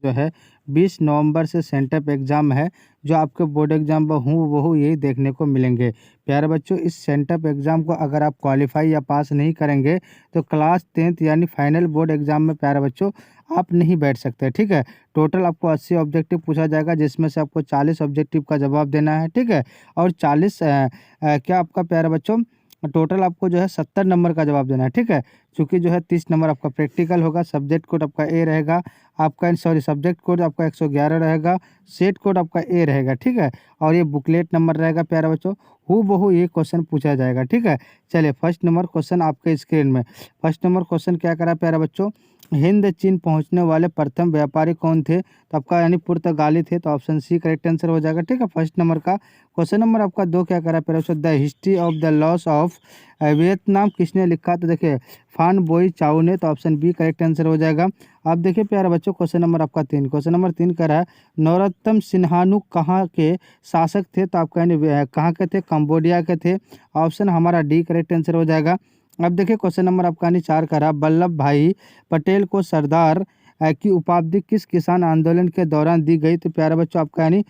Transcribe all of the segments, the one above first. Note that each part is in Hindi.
जो है 20 नवंबर से सेंटअप एग्ज़ाम है, जो आपके बोर्ड एग्ज़ाम ब हूबहू यही देखने को मिलेंगे। प्यारे बच्चों, इस सेंटअप एग्ज़ाम को अगर आप क्वालिफ़ाई या पास नहीं करेंगे, तो क्लास 10th यानी फाइनल बोर्ड एग्ज़ाम में प्यारे बच्चों आप नहीं बैठ सकते, ठीक है? टोटल आपको 80 ऑब्जेक्टिव पूछा जाएगा, जिसमें से आपको 40 ऑब्जेक्टिव का जवाब देना है, ठीक है? और 40 क्या आपका प्यारे बच्चों टोटल आपको जो है 70 नंबर का जवाब देना है, ठीक है? चूँकि जो है 30 नंबर आपका प्रैक्टिकल होगा, सब्जेक्ट कोड आपका ए रहेगा, आपका सॉरी सब्जेक्ट कोड आपका 111 रहेगा, सेट कोड आपका ए रहेगा, ठीक है? और ये बुकलेट नंबर रहेगा प्यारे बच्चों, हूबहू ये क्वेश्चन पूछा जाएगा, ठीक है? चलिए फर्स्ट नंबर क्वेश्चन आपके स्क्रीन में। फर्स्ट नंबर क्वेश्चन क्या करा प्यारे बच्चों, हिंद चीन पहुँचने वाले प्रथम व्यापारी कौन थे? तो आपका यानी पुर्तगाली थे, तो ऑप्शन सी करेक्ट आंसर हो जाएगा, ठीक है? फर्स्ट नंबर का। क्वेश्चन नंबर आपका 2 क्या करा प्यारे बच्चों, the history of the loss of Vietnam किसने लिखा? तो देखिए फान बोई चाउ ने, तो ऑप्शन बी करेक्ट आंसर हो जाएगा। अब देखिए प्यारे बच्चों क्वेश्चन नंबर आपका 3, क्वेश्चन नंबर 3 कह रहा है नरोत्तम सिन्हानु कहाँ के शासक थे? तो आपका यानी कहाँ के थे? कंबोडिया के थे। ऑप्शन हमारा डी करेक्ट आंसर हो जाएगा। अब देखिए क्वेश्चन नंबर आपका यानी 4 कह रहा है वल्लभ भाई पटेल को सरदार की उपाधि किस किसान आंदोलन के दौरान दी गई? तो प्यारे बच्चों आपका यानी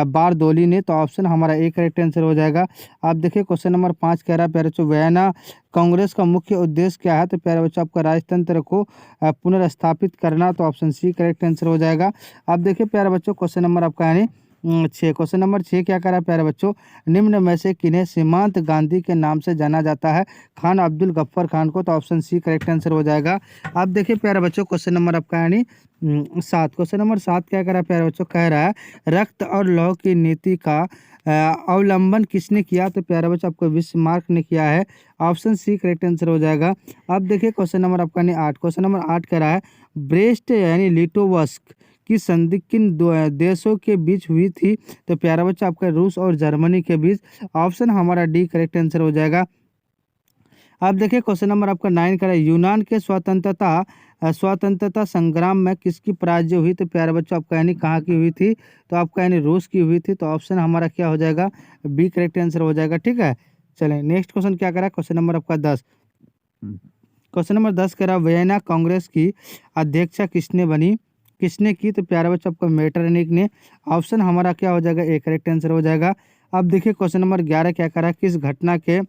बारदोली ने, तो ऑप्शन हमारा ए करेक्ट आंसर हो जाएगा। आप देखिए क्वेश्चन नंबर 5 कह रहा है प्यारे बच्चों वियना कांग्रेस का मुख्य उद्देश्य क्या है? तो प्यारे बच्चों आपका राजतंत्र को पुनर्स्थापित करना, तो ऑप्शन सी करेक्ट आंसर हो जाएगा। आप देखिए प्यारे बच्चों क्वेश्चन नंबर आपका यानी 6, क्वेश्चन नंबर 6 क्या करा प्यारे बच्चों, निम्न में से किन्हें सीमांत गांधी के नाम से जाना जाता है? खान अब्दुल गफ्फार खान को, तो ऑप्शन सी करेक्ट आंसर हो जाएगा। आप देखिए प्यारे बच्चों क्वेश्चन नंबर आपका यानी 7, क्वेश्चन नंबर 7 क्या करा प्यारे बच्चों, कह रहा है रक्त और लौह की नीति का अवलंबन किसने किया? तो प्यारे बच्चों आपको बिस्मार्क ने किया है, ऑप्शन सी करेक्ट आंसर हो जाएगा। अब देखिए क्वेश्चन नंबर आपका यानी 8, क्वेश्चन नंबर 8 कह रहा है ब्रेस्ट यानी लिटोवस्क की संधि किन देशों के बीच हुई थी? तो प्यारा बच्चा आपका रूस और जर्मनी के बीच, ऑप्शन हमारा डी करेक्ट आंसर हो जाएगा। अब देखिए क्वेश्चन नंबर आपका 9 का है यूनान के स्वतंत्रता संग्राम में किसकी पराजय हुई? तो प्यारे बच्चों आपका यानी कहाँ की हुई थी? तो आपका यानी रूस की हुई थी, तो ऑप्शन हमारा क्या हो जाएगा? बी करेक्ट आंसर हो जाएगा, ठीक है? चलें नेक्स्ट क्वेश्चन क्या करा, क्वेश्चन नंबर आपका 10, क्वेश्चन नंबर 10 कह रहा वियना कांग्रेस की अध्यक्षा किसने की? तो प्यारे बच्चों आपका मेटरनिक ने, ऑप्शन हमारा क्या हो जाएगा? ए करेक्ट आंसर हो जाएगा। अब देखिए क्वेश्चन नंबर 11 क्या करा, किस घटना के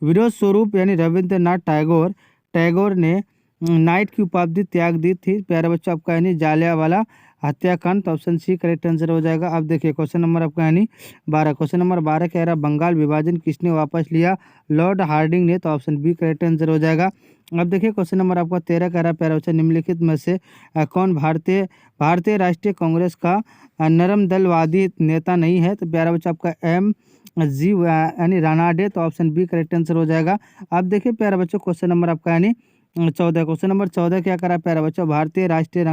विरोध स्वरूप यानी रविंद्रनाथ टैगोर टैगोर ने नाइट की उपाधि त्याग दी थी? प्यारे बच्चों आपका यानी जालियांवाला हत्याकांड, तो ऑप्शन सी करेक्ट आंसर हो जाएगा। अब देखिए क्वेश्चन नंबर आपका यानी 12, क्वेश्चन नंबर 12 कह रहा है बंगाल विभाजन किसने वापस लिया? लॉर्ड हार्डिंग ने, तो ऑप्शन बी करेक्ट आंसर हो जाएगा। अब देखिए क्वेश्चन नंबर आपका 13 कह रहा है प्यारे बच्चों निम्नलिखित में से कौन भारतीय राष्ट्रीय कांग्रेस का नरम दलवादी नेता नहीं है? तो प्यारा बच्चा आपका एम जी यानी रानाडे, तो ऑप्शन बी करेक्ट आंसर हो जाएगा। अब देखिए प्यारा बच्चों क्वेश्चन नंबर आपका यानी 14, क्वेश्चन नंबर 14 क्या करा प्यारा बच्चों, भारतीय राष्ट्रीय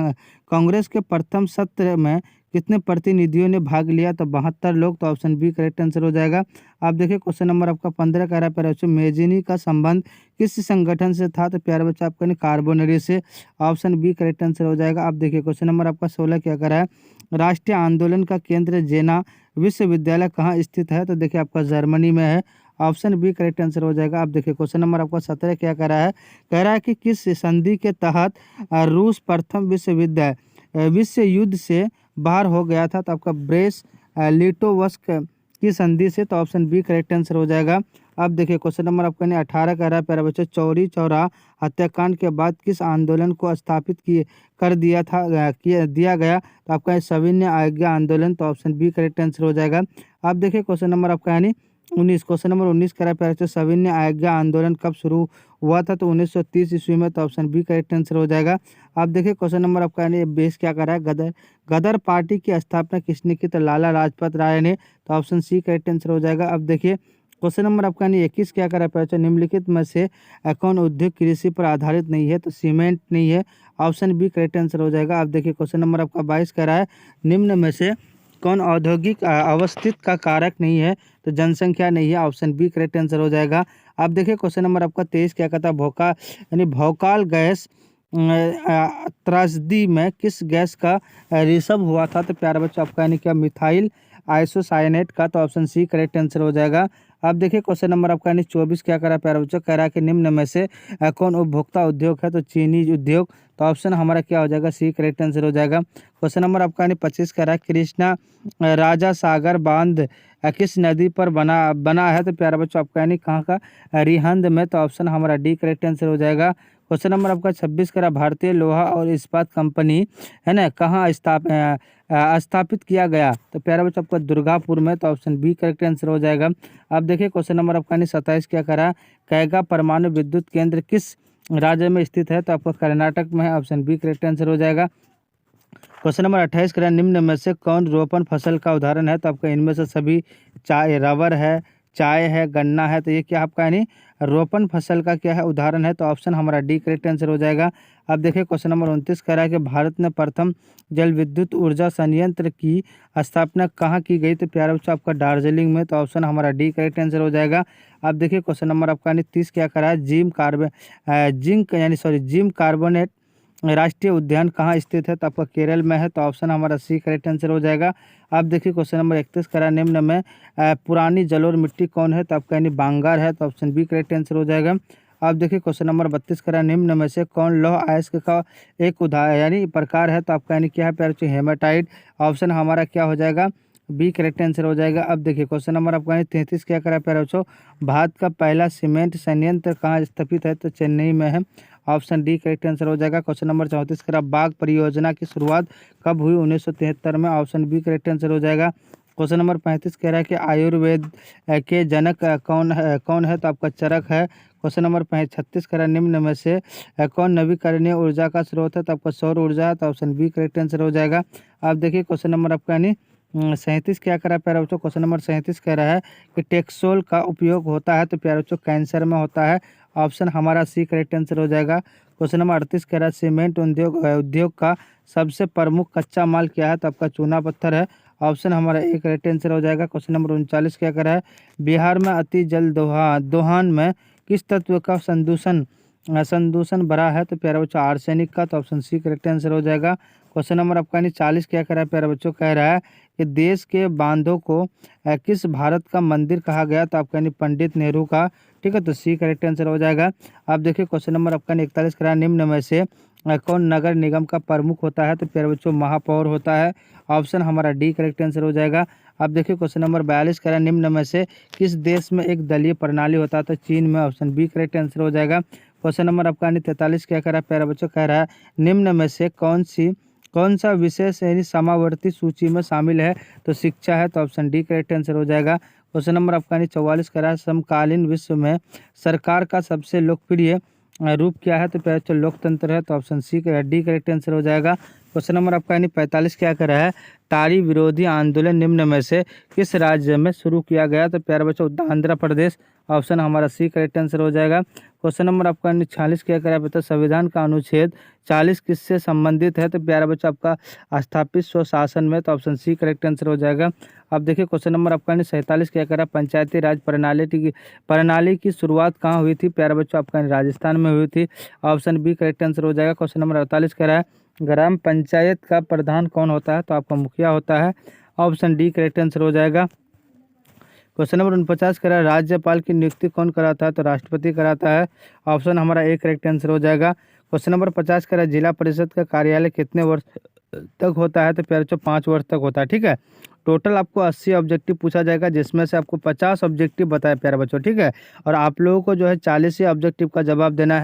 कांग्रेस के प्रथम सत्र में कितने प्रतिनिधियों ने भाग लिया? तो 72 लोग, तो ऑप्शन बी करेक्ट आंसर हो जाएगा। आप देखिए क्वेश्चन नंबर आपका 15 कह रहा है प्यारे बच्चों मेजिनी का संबंध किस संगठन से था? तो प्यारे बच्चों आपका नहीं कार्बोनरी से, ऑप्शन बी करेक्ट आंसर हो जाएगा। आप देखिए क्वेश्चन नंबर आपका 16 क्या कह रहा है राष्ट्रीय आंदोलन का केंद्र जेना विश्वविद्यालय कहाँ स्थित है? तो देखिए आपका जर्मनी में है, ऑप्शन बी करेक्ट आंसर हो जाएगा। आप देखिए क्वेश्चन नंबर आपका 17 क्या कह रहा है कि किस संधि के तहत रूस प्रथम विश्व युद्ध से बाहर हो गया था? तो आपका ब्रेस्ट लिटोवस्क की संधि से, तो ऑप्शन बी करेक्ट आंसर हो जाएगा। अब देखिए क्वेश्चन नंबर आपका नहीं 18 कह रहा है प्यारे बच्चों चौरी चौरा हत्याकांड के बाद किस आंदोलन को स्थापित किए कर दिया था दिया गया? तो आपका सविनय अवज्ञा आंदोलन, तो ऑप्शन बी करेक्ट आंसर हो जाएगा। अब देखिए क्वेश्चन नंबर आपका यानी 19, क्वेश्चन नंबर 19 कह रहा है प्यारे बच्चों सविनय अवज्ञा आंदोलन कब शुरू हुआ था? तो 1930 ईस्वी में, तो ऑप्शन बी करेक्ट आंसर हो जाएगा। आप देखिए क्वेश्चन नंबर आपका यानी 20 क्या कर रहा है गदर पार्टी की स्थापना किसने की? तो लाला लाजपत राय ने, तो ऑप्शन सी करेक्ट आंसर हो जाएगा। अब देखिए क्वेश्चन नंबर आपका यानी 21 क्या कर रहा है निम्नलिखित में से कौन उद्योग कृषि पर आधारित नहीं है? तो सीमेंट नहीं है, ऑप्शन बी करेक्ट आंसर हो जाएगा। आप देखिए क्वेश्चन नंबर आपका 22 कह रहा है निम्न में से कौन औद्योगिक अवस्थित का कारक नहीं है? तो जनसंख्या नहीं है, ऑप्शन बी करेक्ट आंसर हो जाएगा। आप देखिए क्वेश्चन नंबर आपका 23 क्या कहता है भोकाल गैस त्रासदी में किस गैस का रिसर्व हुआ था? तो प्यारा बच्चों आपका यानी क्या मिथाइल आइसोसाइनेट का, तो ऑप्शन सी करेक्ट आंसर हो जाएगा। अब देखिए क्वेश्चन नंबर आपका यानी 24 क्या करा प्यारे बच्चों, कह रहा है कि निम्न में से कौन उपभोक्ता उद्योग है, तो चीनी उद्योग। तो ऑप्शन हमारा क्या हो जाएगा, सी करेक्ट आंसर हो जाएगा। क्वेश्चन नंबर आपका यानी 25 कह रहा है कृष्णा राजा सागर बांध किस नदी पर बना बना है, तो प्यारे बच्चों आपका यानी कहाँ का, रिहंद में। तो ऑप्शन हमारा डी करेक्ट आंसर हो जाएगा। क्वेश्चन नंबर आपका 26 करा भारतीय लोहा और इस्पात कंपनी है ना कहाँ स्थापित किया गया, तो प्यारा बच्चों आपका दुर्गापुर में। तो ऑप्शन बी करेक्ट आंसर हो जाएगा। अब देखिए क्वेश्चन नंबर आपका 27 क्या करा, कैगा परमाणु विद्युत केंद्र किस राज्य में स्थित है, तो आपका कर्नाटक में है। ऑप्शन बी करेक्ट आंसर हो जाएगा। क्वेश्चन नंबर 28 करें निम्न में से कौन रोपण फसल का उदाहरण है, तो आपका इनमें से सभी चाय रबर है, चाय है, गन्ना है। तो ये क्या आपका यानी रोपण फसल का क्या है, उदाहरण है। तो ऑप्शन हमारा डी करेक्ट आंसर हो जाएगा। अब देखिए क्वेश्चन नंबर 29 कह रहा है कि भारत ने प्रथम जल विद्युत ऊर्जा संयंत्र की स्थापना कहाँ की गई, तो प्यारे बच्चों आपका दार्जिलिंग में। तो ऑप्शन हमारा डी करेक्ट आंसर हो जाएगा। अब देखिए क्वेश्चन नंबर आपका यानी 30 क्या करा है, जिम कार्बोनेट राष्ट्रीय उद्यान कहाँ स्थित है, तो आपका केरल में है। तो ऑप्शन हमारा सी करेक्ट आंसर हो जाएगा। अब देखिए क्वेश्चन नंबर 31 करा निम्न में पुरानी जलोढ़ मिट्टी कौन है, तो आपका यानी बांगर है। तो ऑप्शन बी करेक्ट आंसर हो जाएगा। अब देखिए क्वेश्चन नंबर 32 करा निम्न में से कौन लौह अयस्क का एक उदाहरण यानी प्रकार है, तो आपका यानी क्या है प्यारे बच्चों, हेमाटाइट। ऑप्शन हमारा क्या हो जाएगा, बी करेक्ट आंसर हो जाएगा। अब देखिए क्वेश्चन नंबर आपका 33 क्या करा प्यारे बच्चों, भारत का पहला सीमेंट संयंत्र कहाँ स्थापित है, तो चेन्नई में है। ऑप्शन डी करेक्ट आंसर हो जाएगा। क्वेश्चन नंबर 34 करा बाघ परियोजना की शुरुआत कब हुई, 1973 में। ऑप्शन बी करेक्ट आंसर हो जाएगा। क्वेश्चन नंबर 35 कह रहा है कि आयुर्वेद के जनक कौन है, तो आपका चरक है। क्वेश्चन नंबर 36 कह रहा है निम्न में से कौन नवीकरणीय ऊर्जा का स्रोत है, तो आपका सौर ऊर्जा है। तो ऑप्शन बी करेक्ट आंसर हो जाएगा। आप देखिए क्वेश्चन नंबर आपका यानी 37 क्या करा प्यारे बच्चों, क्वेश्चन नंबर 37 कह रहा है कि टेक्सोल का उपयोग होता है, तो प्यारे बच्चों कैंसर में होता है। ऑप्शन हमारा सी करेक्ट आंसर हो जाएगा। क्वेश्चन नंबर 38 कह रहा है सीमेंट उद्योग का सबसे प्रमुख कच्चा माल क्या है, तो आपका चूना पत्थर है। ऑप्शन हमारा ए करेक्ट आंसर हो जाएगा। क्वेश्चन नंबर 39 क्या कह रहा है बिहार में अति जल दोहन में किस तत्व का संदूषण बढ़ा है, तो प्यारे बच्चों आर्सेनिक का। तो ऑप्शन सी करेक्ट आंसर हो जाएगा। क्वेश्चन नंबर आपका 40 क्या कह रहा है प्यारे बच्चों, कह रहा है कि देश के बांधों को किस भारत का मंदिर कहा गया, तो आपका पंडित नेहरू का। ठीक है, तो सी करेक्ट आंसर हो जाएगा। आप देखिए क्वेश्चन नंबर आपका 41 कह रहा है निम्न में से कौन नगर निगम का प्रमुख होता है, तो प्यारे बच्चों महापौर होता है। ऑप्शन हमारा डी करेक्ट आंसर हो जाएगा। अब देखिए क्वेश्चन नंबर 42 कह रहा है निम्न में से किस देश में एक दलीय प्रणाली होता है, तो चीन में। ऑप्शन बी करेक्ट आंसर हो जाएगा। क्वेश्चन नंबर आपका 43 क्या कह रहा है प्यारे बच्चों, कह रहा है निम्न में से कौन सा विशेष यानी समावर्ती सूची में शामिल है, तो शिक्षा है। तो ऑप्शन डी करेक्ट आंसर हो जाएगा। क्वेश्चन नंबर आपका 44 कह रहा है समकालीन विश्व में सरकार का सबसे लोकप्रिय रूप क्या है, तो प्यारे बच्चों लोकतंत्र है। तो option C D correct answer हो जाएगा। क्वेश्चन नंबर आपका 45 क्या कर रहा है ताड़ी विरोधी आंदोलन निम्न में से किस राज्य में शुरू किया गया, तो प्यारे बच्चों आंध्र प्रदेश। ऑप्शन हमारा सी करेक्ट आंसर हो जाएगा। क्वेश्चन नंबर आपका 46 क्या करा है, संविधान का अनुच्छेद 40 किससे संबंधित है, तो प्यारा बच्चों आपका स्थापित स्वशासन में। तो ऑप्शन सी करेक्ट आंसर हो जाएगा। अब देखिए क्वेश्चन नंबर आपका 47 क्या करा पंचायती राज प्रणाली की शुरुआत कहाँ हुई थी, प्यारा बच्चों आपका राजस्थान में हुई थी। ऑप्शन बी करेक्ट आंसर हो जाएगा। क्वेश्चन नंबर 48 कह रहा है ग्राम पंचायत का प्रधान कौन होता है, तो आपका मुखिया होता है। ऑप्शन डी करेक्ट आंसर हो जाएगा। क्वेश्चन नंबर 49 कह रहा है राज्यपाल की नियुक्ति कौन कराता है, तो राष्ट्रपति कराता है। ऑप्शन हमारा ए करेक्ट आंसर हो जाएगा। क्वेश्चन नंबर 50 कह रहा है जिला परिषद का कार्यालय कितने वर्ष तक होता है, तो प्यारे बच्चों 5 वर्ष तक होता है। ठीक है, टोटल आपको 80 ऑब्जेक्टिव पूछा जाएगा जिसमें से आपको 50 ऑब्जेक्टिव बताया प्यारे बच्चों। ठीक है, और आप लोगों को जो है 40 ही ऑब्जेक्टिव का जवाब देना है।